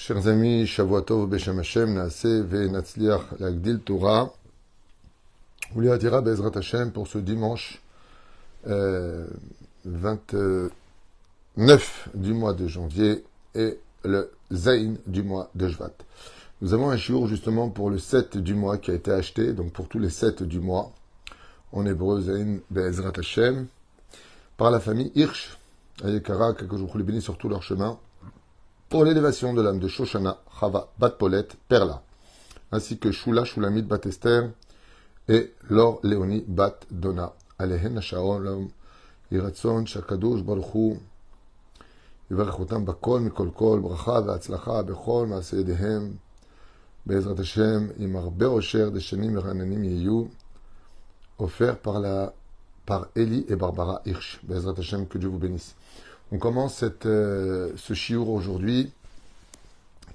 Chers amis, Shavua Tov Beshem Hashem, Naaseh Ve'Natzliach Lagdil Torah, Uliatira Be'ezrat Hashem pour ce dimanche 29 du mois de janvier et le Zayin du mois de Shvat. Nous avons un shiur justement pour le 7 du mois qui a été acheté, donc pour tous les 7 du mois, en hébreu Zayin Be'ezrat Hashem, par la famille Hirsch, Ayekara, que je vous les bénis sur tout leur chemin, pour l'élévation de l'âme de Shoshana, Chava, Bat Polet, Perla, ainsi que Shula, Shulamit, Bat Esther, et Lor, Léonie, Bat Donna. Alehen, Shaolom, Yiratzon, Shakadosh, Baruchu, Yivarechotam, Bakol, Mikol Kol, Bracha, Ve'atzlacha, Bechol, Maaseh Yedehem, Be'ezrat Hashem, Imarbe Osher, Deshanim, Merananim, Yeyu, offert par Eli et Barbara Hirsch. Be'ezrat Hashem, que Dieu vous bénisse. On commence ce shiur aujourd'hui,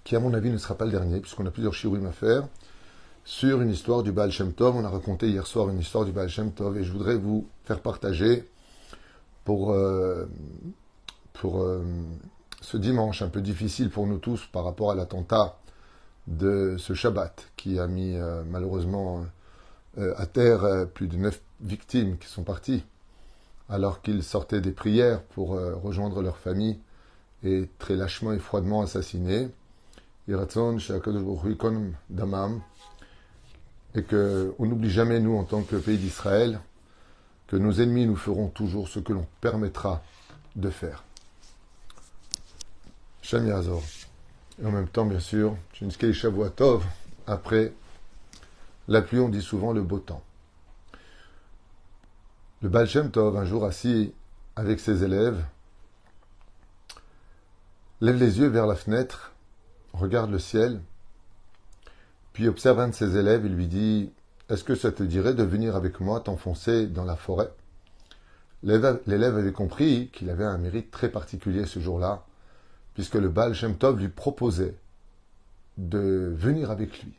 qui à mon avis ne sera pas le dernier, puisqu'on a plusieurs shiurim à faire, sur une histoire du Baal Shem Tov. On a raconté hier soir une histoire du Baal Shem Tov, et je voudrais vous faire partager pour ce dimanche un peu difficile pour nous tous par rapport à l'attentat de ce Shabbat, qui a mis malheureusement à terre plus de 9 victimes qui sont parties, alors qu'ils sortaient des prières pour rejoindre leur famille, et très lâchement et froidement assassinés. Yiratzon, Shakadosh Baruch Hu Yikon Damam, et qu'on n'oublie jamais, nous, en tant que pays d'Israël, que nos ennemis nous feront toujours ce que l'on permettra de faire. Shem Yazor. Et en même temps, bien sûr, Shinskei Shavua Tov, après la pluie, on dit souvent le beau temps. Le Baal Shem Tov, un jour assis avec ses élèves, lève les yeux vers la fenêtre, regarde le ciel, puis observe un de ses élèves et lui dit « Est-ce que ça te dirait de venir avec moi t'enfoncer dans la forêt ?» L'élève avait compris qu'il avait un mérite très particulier ce jour-là, puisque le Baal Shem Tov lui proposait de venir avec lui.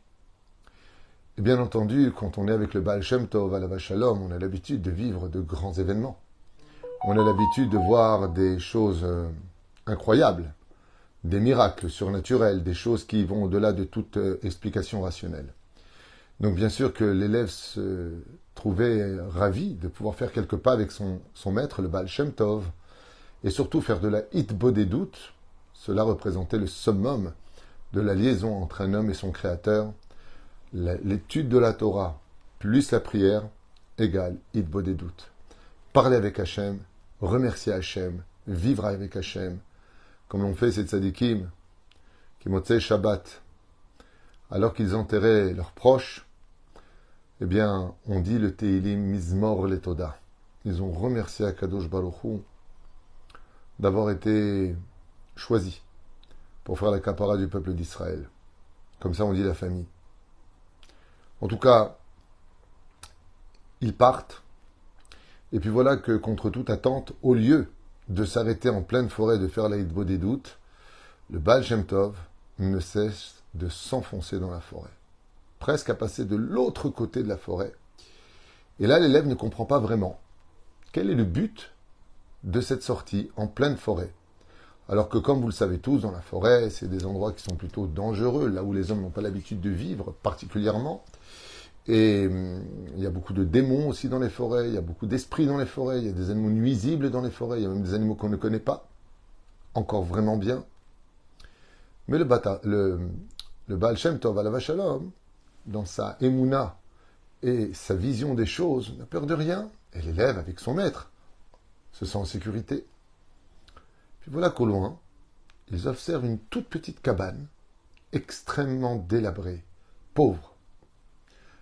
Et bien entendu, quand on est avec le Baal Shem Tov, Alav Shalom, on a l'habitude de vivre de grands événements. On a l'habitude de voir des choses incroyables, des miracles surnaturels, des choses qui vont au-delà de toute explication rationnelle. Donc bien sûr que l'élève se trouvait ravi de pouvoir faire quelques pas avec son maître, le Baal Shem Tov, et surtout faire de la hitbodedut. Cela représentait le summum de la liaison entre un homme et son créateur. L'étude de la Torah plus la prière égale hitbodedut. Parler avec Hachem, remercier Hachem, vivre avec Hachem, comme l'ont fait ces tzadikim qui motzei Shabbat, alors qu'ils enterraient leurs proches. Eh bien, on dit le Teilim Mizmor Letoda. Ils ont remercié Akadosh Baruch Hu d'avoir été choisis pour faire la kapara du peuple d'Israël. Comme ça, on dit la famille. En tout cas, ils partent. Et puis voilà que, contre toute attente, au lieu de s'arrêter en pleine forêt, de faire la hitbodedut, le Baal Shem Tov ne cesse de s'enfoncer dans la forêt. Presque à passer de l'autre côté de la forêt. Et là, l'élève ne comprend pas vraiment quel est le but de cette sortie en pleine forêt. Alors que, comme vous le savez tous, dans la forêt, c'est des endroits qui sont plutôt dangereux, là où les hommes n'ont pas l'habitude de vivre particulièrement. Et il y a beaucoup de démons aussi dans les forêts, il y a beaucoup d'esprits dans les forêts, il y a des animaux nuisibles dans les forêts, il y a même des animaux qu'on ne connaît pas encore vraiment bien. Mais le Baal Shem Tov, Alav Shalom, dans sa émouna et sa vision des choses, n'a peur de rien. Et l'élève, avec son maître, se sent en sécurité. Puis voilà qu'au loin, ils observent une toute petite cabane, extrêmement délabrée, pauvre,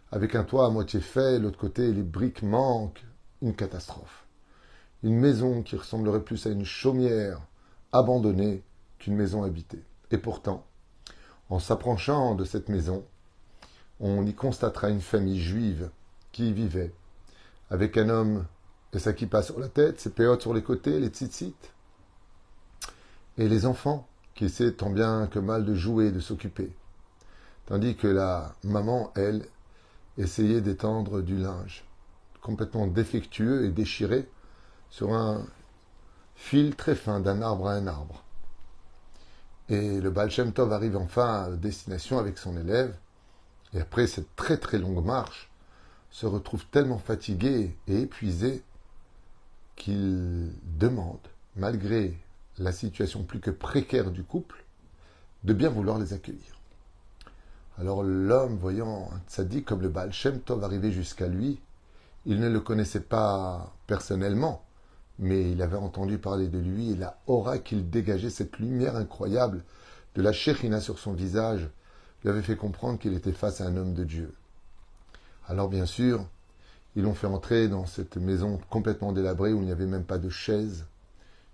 avec un toit à moitié fait, l'autre côté, les briques manquent, une catastrophe. Une maison qui ressemblerait plus à une chaumière abandonnée qu'une maison habitée. Et pourtant, en s'approchant de cette maison, on y constatera une famille juive qui y vivait, avec un homme et sa kippa sur la tête, ses péotes sur les côtés, les tzitzit, et les enfants qui essaient tant bien que mal de jouer, de s'occuper. Tandis que la maman, elle, essayait d'étendre du linge, complètement défectueux et déchiré, sur un fil très fin d'un arbre à un arbre. Et le Baal Shem Tov arrive enfin à destination avec son élève. Et après cette très très longue marche, se retrouve tellement fatigué et épuisé qu'il demande, malgré la situation plus que précaire du couple, de bien vouloir les accueillir. Alors l'homme, voyant un tzaddik comme le Baal Shem Tov arriver jusqu'à lui, il ne le connaissait pas personnellement, mais il avait entendu parler de lui et la aura qu'il dégageait, cette lumière incroyable de la Shekhinah sur son visage, lui avait fait comprendre qu'il était face à un homme de Dieu. Alors bien sûr, ils l'ont fait entrer dans cette maison complètement délabrée où il n'y avait même pas de chaise.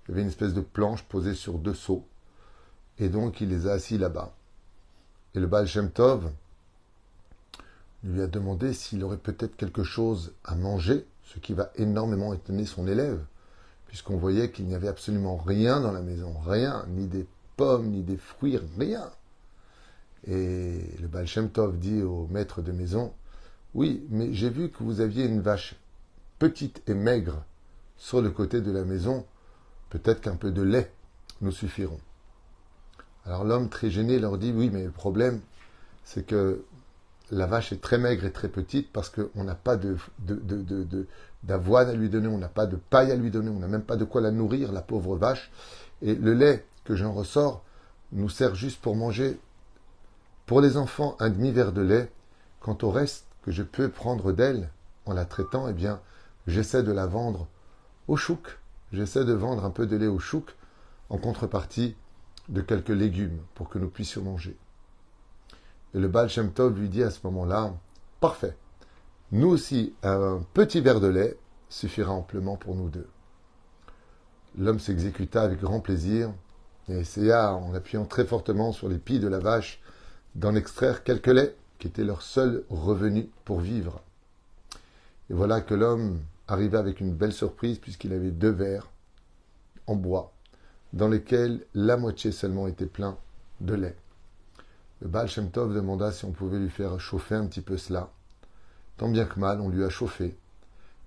Il y avait une espèce de planche posée sur 2 seaux. Et donc il les a assis là-bas. Et le Baal Shem Tov lui a demandé s'il aurait peut-être quelque chose à manger, ce qui va énormément étonner son élève, puisqu'on voyait qu'il n'y avait absolument rien dans la maison, rien, ni des pommes, ni des fruits, rien. Et le Baal Shem Tov dit au maître de maison, oui, mais j'ai vu que vous aviez une vache petite et maigre sur le côté de la maison, peut-être qu'un peu de lait nous suffiront. Alors l'homme très gêné leur dit, oui, mais le problème, c'est que la vache est très maigre et très petite parce qu'on n'a pas d'avoine à lui donner, on n'a pas de paille à lui donner, on n'a même pas de quoi la nourrir, la pauvre vache. Et le lait que j'en ressors nous sert juste pour manger, pour les enfants, un demi-verre de lait. Quant au reste que je peux prendre d'elle en la traitant, eh bien, j'essaie de la vendre au chouk. J'essaie de vendre un peu de lait au chouk en contrepartie de quelques légumes pour que nous puissions manger. Et le Baal Shem Tov lui dit à ce moment-là, parfait, nous aussi, un petit verre de lait suffira amplement pour nous deux. L'homme s'exécuta avec grand plaisir et essaya, en appuyant très fortement sur les pieds de la vache, d'en extraire quelques laits qui étaient leur seul revenu pour vivre. Et voilà que l'homme arriva avec une belle surprise puisqu'il avait 2 verres en bois dans lesquels la moitié seulement était plein de lait. Le Baal Shem Tov demanda si on pouvait lui faire chauffer un petit peu cela. Tant bien que mal, on lui a chauffé.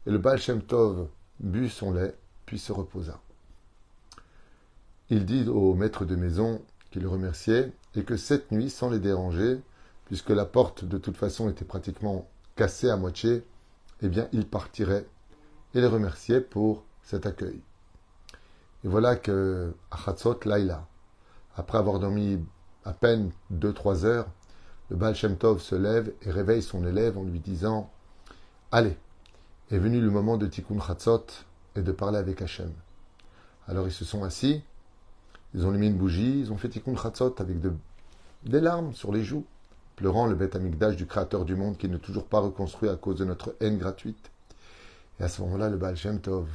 Et le Baal Shem Tov but son lait, puis se reposa. Il dit au maître de maison qu'il le remerciait et que cette nuit, sans les déranger, puisque la porte de toute façon était pratiquement cassée à moitié, eh bien il partirait et les remerciait pour cet accueil. Et voilà que, à Chatzot Laïla, après avoir dormi à peine 2-3 heures, le Baal Shem Tov se lève et réveille son élève en lui disant « Allez, est venu le moment de Tikkun Chatzot et de parler avec Hachem. » Alors ils se sont assis, ils ont allumé une bougie, ils ont fait Tikkun Chatzot avec des larmes sur les joues, pleurant le Beth Amikdash du Créateur du monde qui n'est toujours pas reconstruit à cause de notre haine gratuite. Et à ce moment-là, le Baal Shem Tov,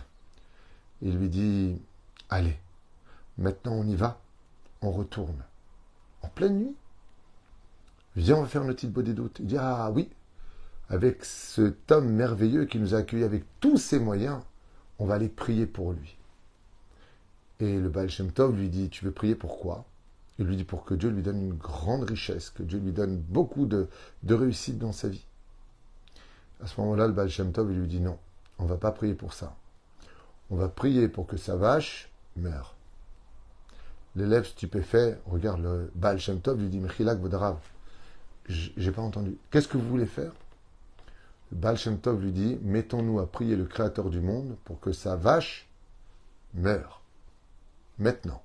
il lui dit « Allez, maintenant on y va, on retourne. » En pleine nuit. Viens, on va faire une petite body doute. Il dit, ah oui, avec cet homme merveilleux qui nous a accueillis avec tous ses moyens, on va aller prier pour lui. Et le Baal Shem Tov lui dit, tu veux prier pourquoi? Il lui dit pour que Dieu lui donne une grande richesse, que Dieu lui donne beaucoup de réussite dans sa vie. À ce moment-là, le Baal Shem Tov lui dit, non, on ne va pas prier pour ça. On va prier pour que sa vache meure. L'élève stupéfait regarde le Baal Shem Tov, lui dit, Mechilak Vodarav, j'ai pas entendu. Qu'est-ce que vous voulez faire? Le Baal Shem Tov lui dit, mettons-nous à prier le Créateur du monde pour que sa vache meure. Maintenant.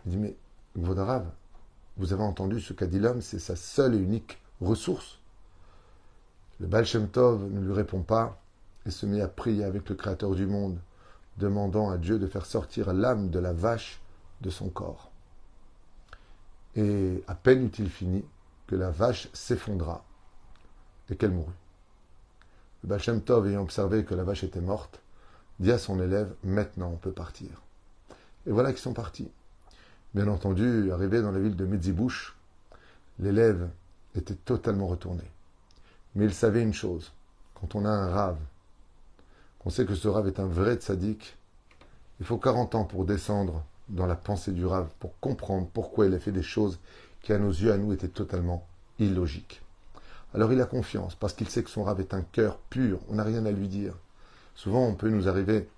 Il dit, mais Vodarav, vous avez entendu ce qu'a dit l'homme, c'est sa seule et unique ressource. Le Baal Shem Tov ne lui répond pas et se met à prier avec le Créateur du monde, demandant à Dieu de faire sortir l'âme de la vache de son corps. Et à peine eut-il fini que la vache s'effondra et qu'elle mourut. Le Baal Shem Tov, ayant observé que la vache était morte, dit à son élève, maintenant on peut partir. Et voilà qu'ils sont partis. Bien entendu, arrivé dans la ville de Medzibouche, l'élève était totalement retourné. Mais il savait une chose, quand on a un rave, on sait que ce Rav est un vrai tzaddik. Il faut 40 ans pour descendre dans la pensée du Rav, pour comprendre pourquoi il a fait des choses qui, à nos yeux, à nous, étaient totalement illogiques. Alors il a confiance, parce qu'il sait que son Rav est un cœur pur, on n'a rien à lui dire. Souvent, il peut nous arriver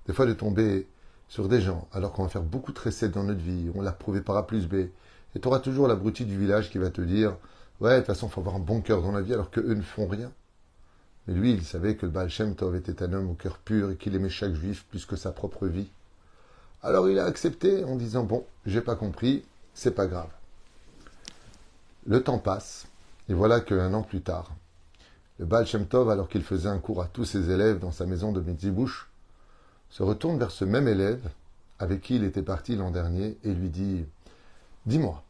des fois de tomber sur des gens, alors qu'on va faire beaucoup de recettes dans notre vie, on l'a prouvé par A plus B, et tu auras toujours l'abruti du village qui va te dire ouais, de toute façon, il faut avoir un bon cœur dans la vie, alors qu'eux ne font rien. Mais lui, il savait que le Baal Shem Tov était un homme au cœur pur et qu'il aimait chaque juif plus que sa propre vie. Alors il a accepté en disant bon, j'ai pas compris, c'est pas grave. Le temps passe, et voilà qu'un an plus tard, le Baal Shem Tov, alors qu'il faisait un cours à tous ses élèves dans sa maison de Metzibouche, se retourne vers ce même élève avec qui il était parti l'an dernier et lui dit « Dis-moi,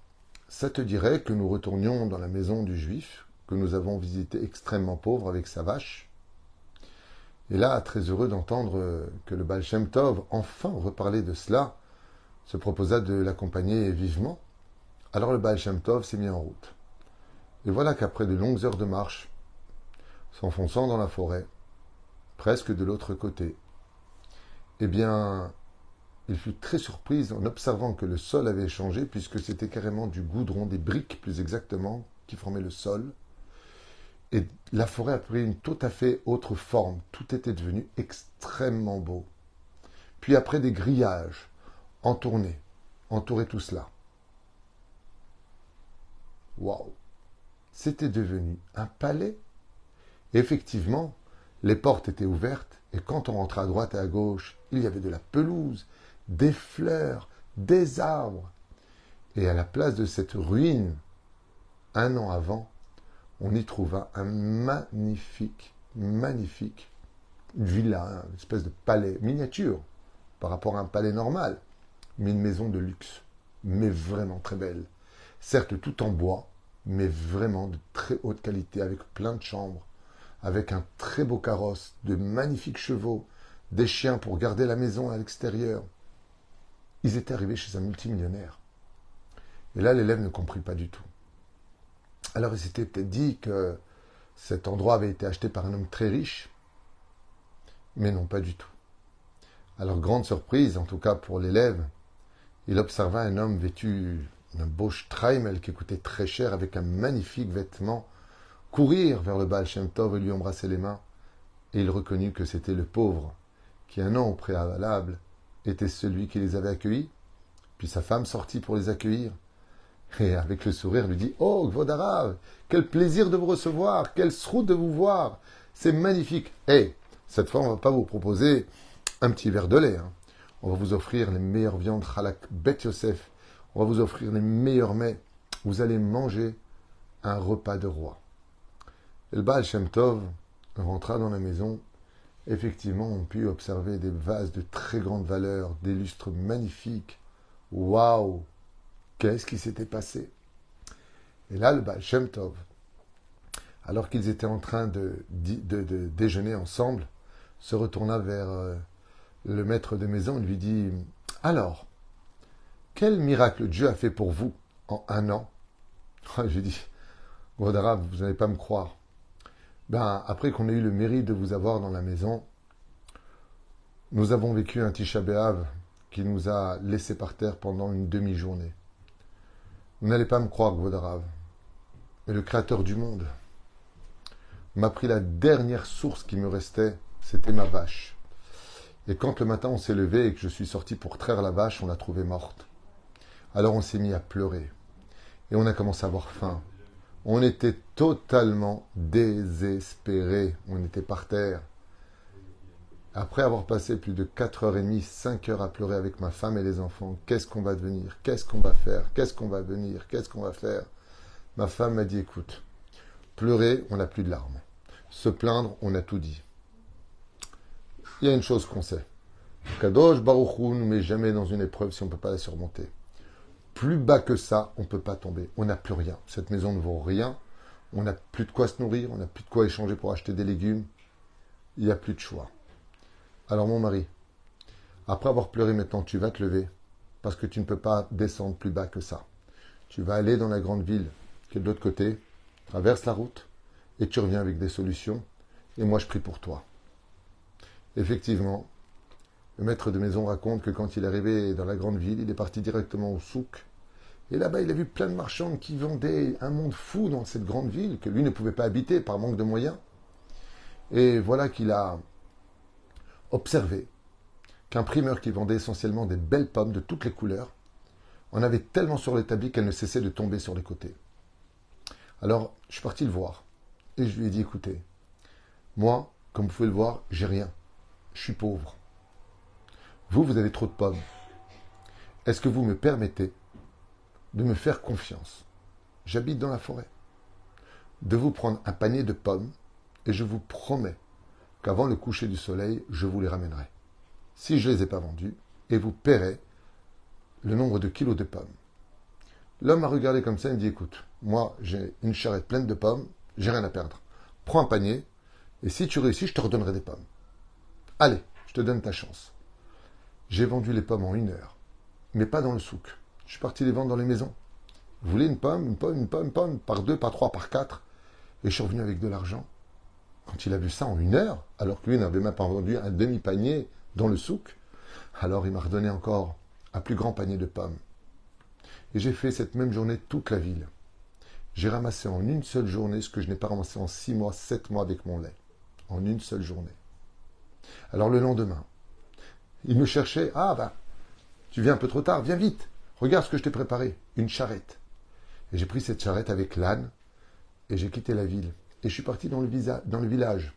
ça te dirait que nous retournions dans la maison du juif que nous avons visité extrêmement pauvre avec sa vache ?» Et là, très heureux d'entendre que le Baal Shem Tov enfin reparlait de cela, se proposa de l'accompagner vivement. Alors le Baal Shem Tov s'est mis en route. Et voilà qu'après de longues heures de marche, s'enfonçant dans la forêt, presque de l'autre côté, eh bien, il fut très surpris en observant que le sol avait changé, puisque c'était carrément du goudron, des briques plus exactement, qui formaient le sol. Et la forêt a pris une tout à fait autre forme. Tout était devenu extrêmement beau. Puis après des grillages, entouraient tout cela. Waouh! C'était devenu un palais. Et effectivement, les portes étaient ouvertes, et quand on rentrait à droite et à gauche, il y avait de la pelouse, des fleurs, des arbres. Et à la place de cette ruine, un an avant, on y trouva un magnifique villa, une espèce de palais miniature par rapport à un palais normal, mais une maison de luxe, mais vraiment très belle. Certes, tout en bois, mais vraiment de très haute qualité, avec plein de chambres, avec un très beau carrosse, de magnifiques chevaux, des chiens pour garder la maison à l'extérieur. Ils étaient arrivés chez un multimillionnaire. Et là, l'élève ne comprit pas du tout. Alors, il s'était peut-être dit que cet endroit avait été acheté par un homme très riche, mais non, pas du tout. Alors, grande surprise, en tout cas pour l'élève, il observa un homme vêtu d'un beau shtreimel qui coûtait très cher, avec un magnifique vêtement, courir vers le Baal Shem Tov et lui embrasser les mains. Et il reconnut que c'était le pauvre, qui un an au préalable était celui qui les avait accueillis. Puis sa femme sortit pour les accueillir. Et avec le sourire lui dit « Oh, Gvodarav, quel plaisir de vous recevoir, quelle sroute de vous voir, c'est magnifique. Hey, cette fois, on ne va pas vous proposer un petit verre de lait. Hein. On va vous offrir les meilleures viandes Chalak Bet Yosef. On va vous offrir les meilleurs mets. Vous allez manger un repas de roi. » Et le Baal Shem Tov rentra dans la maison. Effectivement, on put observer des vases de très grande valeur, des lustres magnifiques. Waouh! Qu'est-ce qui s'était passé? Et là, le Baal Shem Tov, alors qu'ils étaient en train de déjeuner ensemble, se retourna vers le maître de maison et lui dit « Alors, quel miracle Dieu a fait pour vous en un an ?» Je lui dis « Gvodarav, vous n'allez pas me croire. Ben, après qu'on ait eu le mérite de vous avoir dans la maison, nous avons vécu un Tisha B'Av qui nous a laissés par terre pendant une demi-journée. Vous n'allez pas me croire, Gvodarav, mais le Créateur du monde m'a pris la dernière source qui me restait, c'était ma vache. Et quand le matin on s'est levé et que je suis sorti pour traire la vache, on l'a trouvée morte. Alors on s'est mis à pleurer. Et on a commencé à avoir faim. On était totalement désespérés. On était par terre. Après avoir passé plus de 4h30, 5 heures à pleurer avec ma femme et les enfants, qu'est-ce qu'on va devenir? Qu'est-ce qu'on va faire? Qu'est-ce qu'on va devenir? Qu'est-ce qu'on va faire? Ma femme m'a dit, écoute, pleurer, on n'a plus de larmes. Se plaindre, on a tout dit. Il y a une chose qu'on sait. Kadosh Baruch Hu ne met jamais dans une épreuve si on ne peut pas la surmonter. Plus bas que ça, on ne peut pas tomber. On n'a plus rien. Cette maison ne vaut rien. On n'a plus de quoi se nourrir. On n'a plus de quoi échanger pour acheter des légumes. Il n'y a plus de choix. Alors mon mari, après avoir pleuré maintenant, tu vas te lever parce que tu ne peux pas descendre plus bas que ça. Tu vas aller dans la grande ville qui est de l'autre côté, traverse la route et tu reviens avec des solutions et moi je prie pour toi. Effectivement, le maître de maison raconte que quand il est arrivé dans la grande ville, il est parti directement au souk et là-bas il a vu plein de marchands qui vendaient un monde fou dans cette grande ville que lui ne pouvait pas habiter par manque de moyens. Et voilà qu'il a observé qu'un primeur qui vendait essentiellement des belles pommes de toutes les couleurs en avait tellement sur l'établi qu'elles ne cessaient de tomber sur les côtés. Alors, je suis parti le voir et je lui ai dit, écoutez, moi, comme vous pouvez le voir, j'ai rien. Je suis pauvre. Vous, vous avez trop de pommes. Est-ce que vous me permettez de me faire confiance? J'habite dans la forêt. De vous prendre un panier de pommes et je vous promets qu'avant le coucher du soleil, je vous les ramènerai. Si je ne les ai pas vendues, et vous paierez le nombre de kilos de pommes. L'homme m'a regardé comme ça et me dit, écoute, moi j'ai une charrette pleine de pommes, j'ai rien à perdre. Prends un panier, et si tu réussis, je te redonnerai des pommes. Allez, je te donne ta chance. J'ai vendu les pommes en 1 heure, mais pas dans le souk. Je suis parti les vendre dans les maisons. Vous voulez une pomme, une pomme, par 2, par 3, par 4. Et je suis revenu avec de l'argent. Quand il a vu ça en 1 heure, alors que lui n'avait même pas vendu un demi-panier dans le souk, alors il m'a redonné encore un plus grand panier de pommes. Et j'ai fait cette même journée toute la ville. J'ai ramassé en une seule journée ce que je n'ai pas ramassé en 6 mois, 7 mois avec mon lait. En une seule journée. Alors le lendemain, il me cherchait. Ah bah, tu viens un peu trop tard, viens vite. Regarde ce que je t'ai préparé, une charrette. Et j'ai pris cette charrette avec l'âne et j'ai quitté la ville. Et je suis parti dans le village,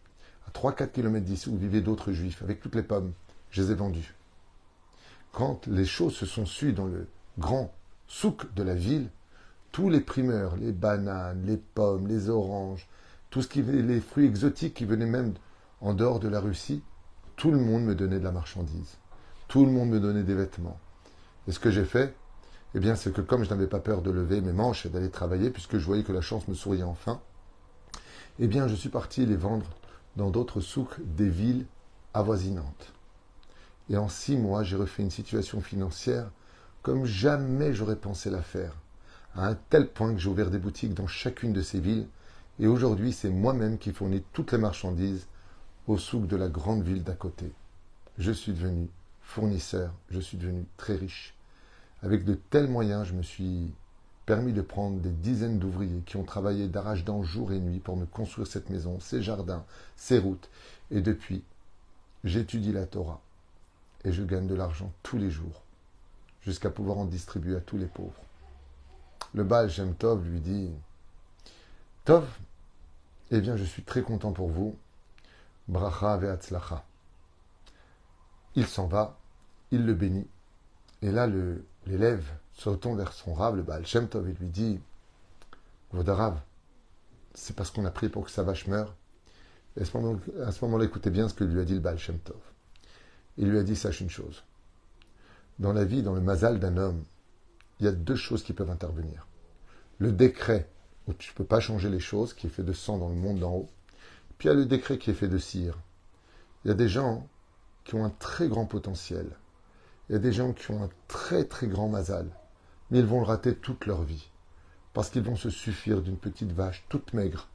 à 3-4 kilomètres d'ici, où vivaient d'autres juifs, avec toutes les pommes. Je les ai vendues. Quand les choses se sont sues dans le grand souk de la ville, tous les primeurs, les bananes, les pommes, les oranges, tout ce qui les fruits exotiques qui venaient même en dehors de la Russie, tout le monde me donnait de la marchandise. Tout le monde me donnait des vêtements. Et ce que j'ai fait, eh bien, c'est que comme je n'avais pas peur de lever mes manches et d'aller travailler, puisque je voyais que la chance me souriait enfin, eh bien, je suis parti les vendre dans d'autres souks des villes avoisinantes. Et en 6 mois, j'ai refait une situation financière comme jamais j'aurais pensé la faire, à un tel point que j'ai ouvert des boutiques dans chacune de ces villes, et aujourd'hui, c'est moi-même qui fournis toutes les marchandises au souk de la grande ville d'à côté. Je suis devenu fournisseur, je suis devenu très riche. Avec de tels moyens, je me suis permis de prendre des dizaines d'ouvriers qui ont travaillé d'arrache-dents jour et nuit pour me construire cette maison, ces jardins, ces routes. Et depuis, j'étudie la Torah et je gagne de l'argent tous les jours, jusqu'à pouvoir en distribuer à tous les pauvres. Le Baal Shem Tov lui dit, Tov, eh bien je suis très content pour vous, bracha ve'atzlacha. Il s'en va, il le bénit, et là l'élève se retourne vers son rave, le Baal Shem Tov, et lui dit, Vodarav, c'est parce qu'on a prié pour que sa vache meure. Et à ce moment-là, écoutez bien ce que lui a dit le Baal Shem Tov. Il lui a dit, sache une chose, dans la vie, dans le mazal d'un homme, il y a 2 choses qui peuvent intervenir. Le décret, où tu ne peux pas changer les choses, qui est fait de sang dans le monde d'en haut, puis il y a le décret qui est fait de cire. Il y a des gens qui ont un très grand potentiel. Il y a des gens qui ont un très très grand mazal, mais ils vont le rater toute leur vie, parce qu'ils vont se suffire d'une petite vache toute maigre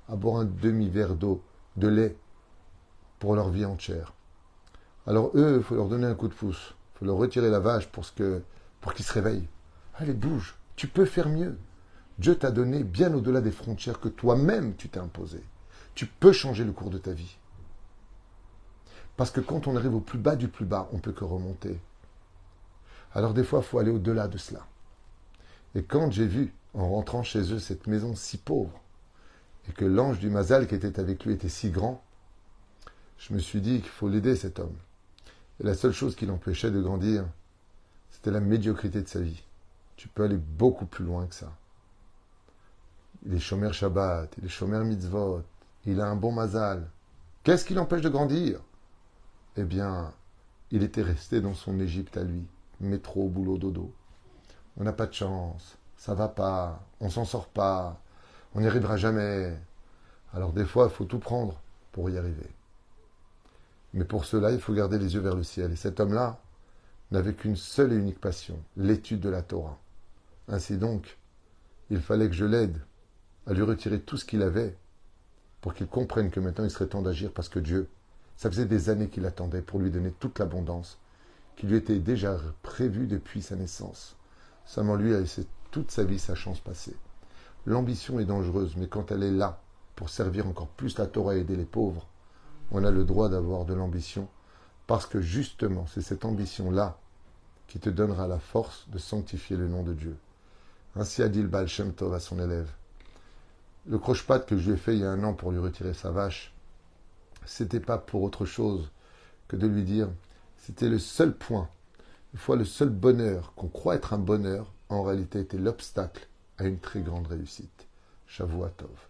à boire un demi-verre d'eau, de lait, pour leur vie entière. Alors eux, il faut leur donner un coup de pouce, il faut leur retirer la vache pour qu'ils se réveillent. Allez, bouge, tu peux faire mieux. Dieu t'a donné bien au-delà des frontières que toi-même tu t'es imposé. Tu peux changer le cours de ta vie. Parce que quand on arrive au plus bas du plus bas, on ne peut que remonter. Alors des fois, il faut aller au-delà de cela. Et quand j'ai vu, en rentrant chez eux, cette maison si pauvre, et que l'ange du Mazal qui était avec lui était si grand, je me suis dit qu'il faut l'aider, cet homme. Et la seule chose qui l'empêchait de grandir, c'était la médiocrité de sa vie. Tu peux aller beaucoup plus loin que ça. Il est chômeur Shabbat, il est chômeur mitzvot, il a un bon Mazal. Qu'est-ce qui l'empêche de grandir? Eh bien, il était resté dans son Égypte à lui. Métro, boulot, dodo. On n'a pas de chance, ça va pas, on s'en sort pas, on n'y arrivera jamais. Alors des fois, il faut tout prendre pour y arriver. Mais pour cela, il faut garder les yeux vers le ciel. Et cet homme-là n'avait qu'une seule et unique passion, l'étude de la Torah. Ainsi donc, il fallait que je l'aide à lui retirer tout ce qu'il avait pour qu'il comprenne que maintenant il serait temps d'agir parce que Dieu, ça faisait des années qu'il attendait pour lui donner toute l'abondance qui lui était déjà prévue depuis sa naissance. Seulement lui a laissé toute sa vie sa chance passer. L'ambition est dangereuse, mais quand elle est là pour servir encore plus la Torah et aider les pauvres, on a le droit d'avoir de l'ambition Parce que justement, c'est cette ambition-là qui te donnera la force de sanctifier le nom de Dieu. Ainsi a dit le Baal Shem Tov à son élève. Le croche-patte que je lui ai fait il y a 1 an pour lui retirer sa vache, c'était pas pour autre chose que de lui dire, c'était le seul point, une fois le seul bonheur qu'on croit être un bonheur, en réalité était l'obstacle à une très grande réussite. Shavua Tov.